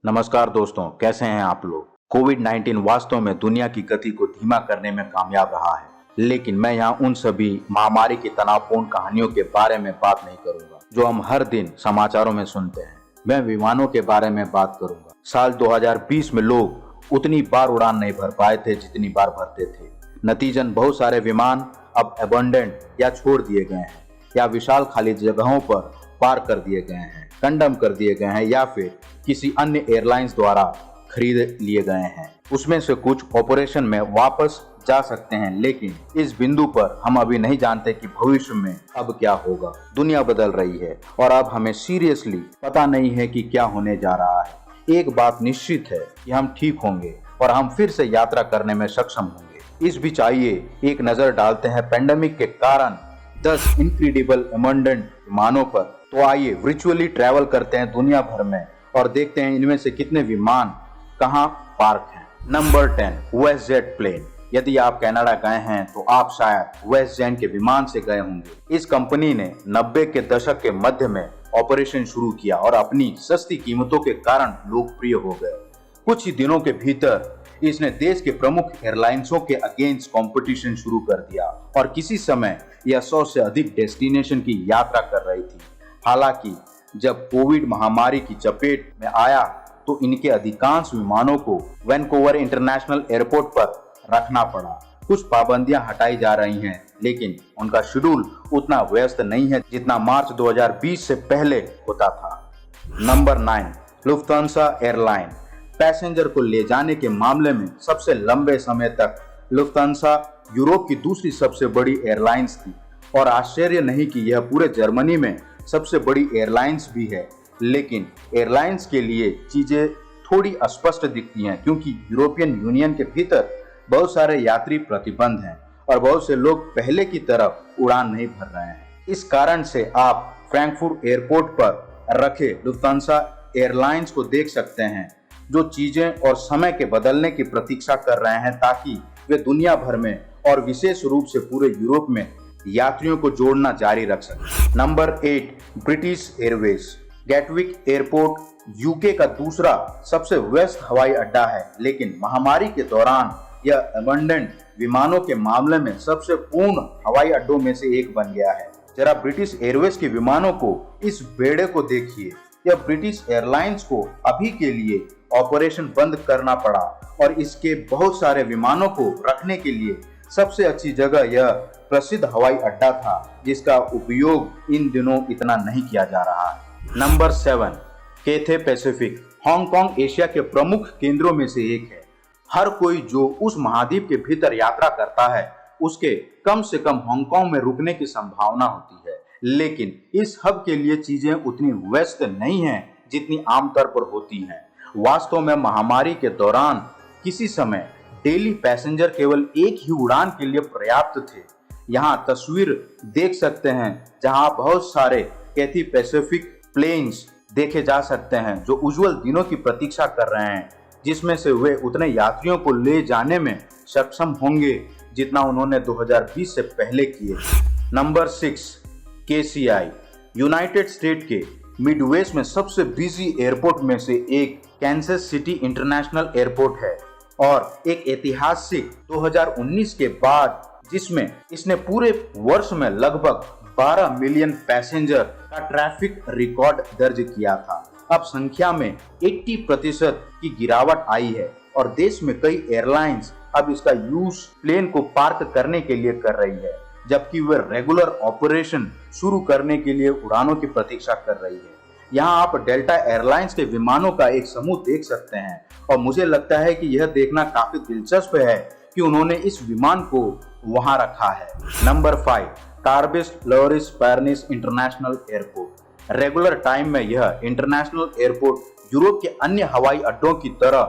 नमस्कार दोस्तों, कैसे हैं आप लोग। कोविड-19 वास्तव में दुनिया की गति को धीमा करने में कामयाब रहा है, लेकिन मैं यहाँ उन सभी महामारी की तनावपूर्ण कहानियों के बारे में बात नहीं करूंगा जो हम हर दिन समाचारों में सुनते हैं। मैं विमानों के बारे में बात करूंगा। साल 2020 में लोग उतनी बार उड़ान नहीं भर पाए थे जितनी बार भरते थे। नतीजन बहुत सारे विमान अब अबंडेंट या छोड़ दिए गए हैं, या विशाल खाली जगहों पर पार कर दिए गए हैं, कंडम कर दिए गए हैं, या फिर किसी अन्य एयरलाइंस द्वारा खरीद लिए गए हैं। उसमें से कुछ ऑपरेशन में वापस जा सकते हैं, लेकिन इस बिंदु पर हम अभी नहीं जानते कि भविष्य में अब क्या होगा। दुनिया बदल रही है और अब हमें सीरियसली पता नहीं है कि क्या होने जा रहा है। एक बात निश्चित है कि हम ठीक होंगे और हम फिर से यात्रा करने में सक्षम होंगे। इस बीच आइए एक नजर डालते हैं पेंडेमिक के कारण 10 इनक्रेडिबल अबंडेंट विमानों पर। तो आइए वर्चुअली ट्रैवल करते हैं दुनिया भर में और देखते हैं इनमें से कितने विमान कहां पार्क हैं। Number 10, WestJet plane. यदि आप कनाडा गए हैं तो आप शायद वेस्टजेट के विमान से गए होंगे। इस कंपनी ने 90 के दशक के मध्य में ऑपरेशन शुरू किया और अपनी सस्ती कीमतों के कारण लोकप्रिय हो गए। कुछ ही दिनों के भीतर इसने देश के प्रमुख एयरलाइंसों के अगेंस्ट कंपटीशन शुरू कर दिया और किसी समय यह 100 से अधिक डेस्टिनेशन की यात्रा कर रही थी। हालांकि जब कोविड महामारी की चपेट में आया तो इनके अधिकांश विमानों को वैनकूवर इंटरनेशनल एयरपोर्ट पर रखना पड़ा। कुछ पाबंदियां हटाई जा रही हैं, लेकिन उनका शेड्यूल उतना व्यस्त नहीं है जितना मार्च 2020 से पहले होता था। Number 9, Lufthansa airline. पैसेंजर को ले जाने के मामले में सबसे लंबे समय तक लुफ्तांसा यूरोप की दूसरी सबसे बड़ी एयरलाइंस थी और आश्चर्य नहीं कि यह पूरे जर्मनी में सबसे बड़ी एयरलाइंस भी है। लेकिन एयरलाइंस के लिए चीजें थोड़ी अस्पष्ट दिखती हैं, क्योंकि यूरोपियन यूनियन के भीतर बहुत सारे यात्री प्रतिबंध हैं और बहुत से लोग पहले की तरफ उड़ान नहीं भर रहे हैं। इस कारण से आप फ्रैंकफर्ट एयरपोर्ट पर रखे लुफ्तांसा एयरलाइंस को देख सकते हैं, जो चीजें और समय के बदलने की प्रतीक्षा कर रहे हैं ताकि वे दुनिया भर में और विशेष रूप से पूरे यूरोप में यात्रियों को जोड़ना जारी रख सके। Number 8, British Airways. Gatwick airport UK का दूसरा सबसे व्यस्त हवाई अड्डा है, लेकिन महामारी के दौरान यह अबंडेंट विमानों के मामले में सबसे पूर्ण हवाई अड्डों में से एक बन गया है। जरा ब्रिटिश एयरवेज के विमानों को इस बेड़े को देखिए। यह ब्रिटिश एयरलाइंस को अभी के लिए ऑपरेशन बंद करना पड़ा और इसके बहुत सारे विमानों को रखने के लिए सबसे अच्छी जगह यह प्रसिद्ध हवाई अड्डा था, जिसका उपयोग इन दिनों इतना नहीं किया जा रहा है। Number 7, Cathay Pacific. Hong Kong Asia के प्रमुख केंद्रों में से एक है। हर कोई जो उस महाद्वीप के भीतर यात्रा करता है उसके कम से कम हांगकांग में रुकने की संभावना होती है, लेकिन इस हब के लिए चीजें उतनी व्यस्त नहीं हैं जितनी आमतौर पर होती हैं। वास्तव में महामारी के दौरान किसी समय डेली पैसेंजर केवल एक ही उड़ान के लिए पर्याप्त थे। यहाँ तस्वीर देख सकते हैं जहाँ बहुत सारे कैथे पैसिफिक प्लेन्स देखे जा सकते हैं जो उज्जवल दिनों की प्रतीक्षा कर रहे हैं, जिसमें से वे उतने यात्रियों को ले जाने में सक्षम होंगे जितना उन्होंने 2020 से पहले किए। Number 6, KCI। यूनाइटेड स्टेट के मिडवेस्ट में सबसे बिजी एयरपोर्ट में से एक कैंसस सिटी इंटरनेशनल एयरपोर्ट है और एक ऐतिहासिक 2019 के बाद जिसमें इसने पूरे वर्ष में लगभग 12 मिलियन पैसेंजर का ट्रैफिक रिकॉर्ड दर्ज किया था। अब संख्या में 80% की गिरावट आई है और देश में कई एयरलाइंस अब इसका यूज प्लेन को पार्क करने के लिए कर रही है, जबकि वे रेगुलर ऑपरेशन शुरू करने के लिए उड़ानों की प्रतीक्षा कर रही है। यहाँ आप डेल्टा एयरलाइंस के विमानों का एक समूह देख सकते हैं और मुझे लगता है कि यह देखना काफी दिलचस्प है कि उन्होंने इस विमान को वहां रखा है। नंबर 5, कार्बिस लोरिस पैरनिस इंटरनेशनल एयरपोर्ट। रेगुलर टाइम में यह इंटरनेशनल एयरपोर्ट यूरोप के अन्य हवाई अड्डों की तरह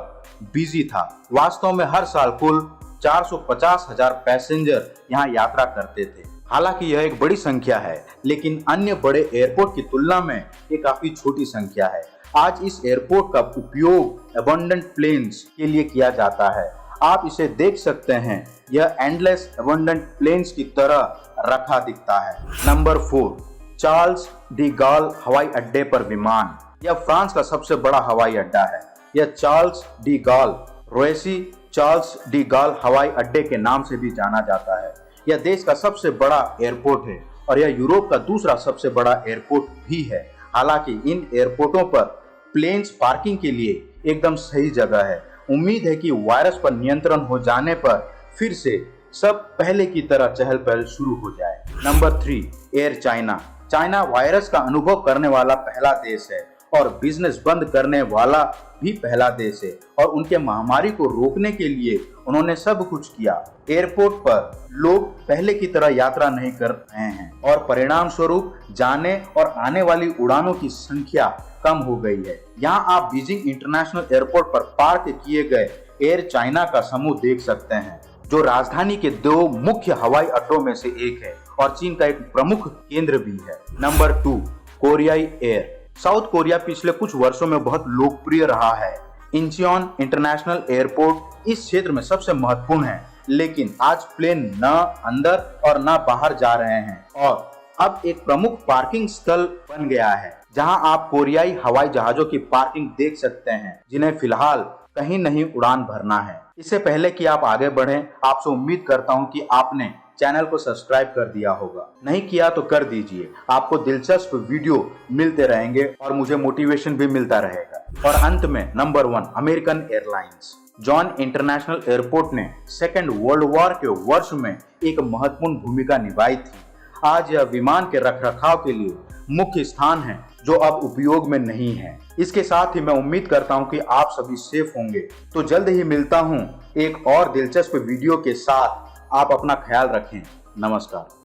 बिजी था। वास्तव में हर साल कुल 450,000 पैसेंजर यहाँ यात्रा करते थे। हालांकि यह एक बड़ी संख्या है, लेकिन अन्य बड़े एयरपोर्ट की तुलना में ये काफी छोटी संख्या है। आज इस एयरपोर्ट का उपयोग अबंडेंट प्लेन्स के लिए किया जाता है। आप इसे देख सकते हैं, यह एंडलेस अबंडेंट प्लेन्स की तरह रखा दिखता है। नंबर 4, चार्ल्स डी गॉल हवाई अड्डे पर विमान। यह फ्रांस का सबसे बड़ा हवाई अड्डा है यह Charles de Gaulle Roissy Charles de Gaulle हवाई अड्डे के नाम से भी जाना जाता है। यह देश का सबसे बड़ा एयरपोर्ट है और यह यूरोप का दूसरा सबसे बड़ा एयरपोर्ट भी है। हालांकि इन एयरपोर्टों पर प्लेन्स पार्किंग के लिए एकदम सही जगह है। उम्मीद है कि वायरस पर नियंत्रण हो जाने पर फिर से सब पहले की तरह चहल पहल शुरू हो जाए। Number 3, air China. China virus का अनुभव करने वाला पहला देश है और बिजनेस बंद करने वाला भी पहला देश है और उनके महामारी को रोकने के लिए उन्होंने सब कुछ किया। एयरपोर्ट पर लोग पहले की तरह यात्रा नहीं कर रहे हैं और परिणाम स्वरूप जाने और आने वाली उड़ानों की संख्या कम हो गई है। यहाँ आप बीजिंग इंटरनेशनल एयरपोर्ट पर पार्क किए गए एयर चाइना का समूह देख सकते हैं, जो राजधानी के 2 मुख्य हवाई अड्डों में से एक है और चीन का एक प्रमुख केंद्र भी है। नंबर 2, कोरियाई एयर। साउथ कोरिया पिछले कुछ वर्षों में बहुत लोकप्रिय रहा है। इंचियोन इंटरनेशनल एयरपोर्ट इस क्षेत्र में सबसे महत्वपूर्ण है, लेकिन आज प्लेन न अंदर और न बाहर जा रहे हैं और अब एक प्रमुख पार्किंग स्थल बन गया है, जहां आप कोरियाई हवाई जहाजों की पार्किंग देख सकते हैं, जिन्हें फिलहाल कहीं नहीं उड़ान भरना है। इससे पहले कि आप आगे बढ़ें, आपसे उम्मीद करता हूं कि आपने चैनल को सब्सक्राइब कर दिया होगा। नहीं किया तो कर दीजिए। आपको दिलचस्प वीडियो मिलते रहेंगे और मुझे मोटिवेशन भी मिलता रहेगा। और अंत में number 1, American airlines. John international airport ने सेकेंड वर्ल्ड वॉर के वर्ष में एक महत्वपूर्ण भूमिका निभाई थी। आज यह विमान के रखरखाव के लिए मुख्य स्थान है, जो अब उपयोग में नहीं है। इसके साथ ही मैं उम्मीद करता हूं कि आप सभी सेफ होंगे। तो जल्द ही मिलता हूं एक और दिलचस्प वीडियो के साथ। आप अपना ख्याल रखें। नमस्कार।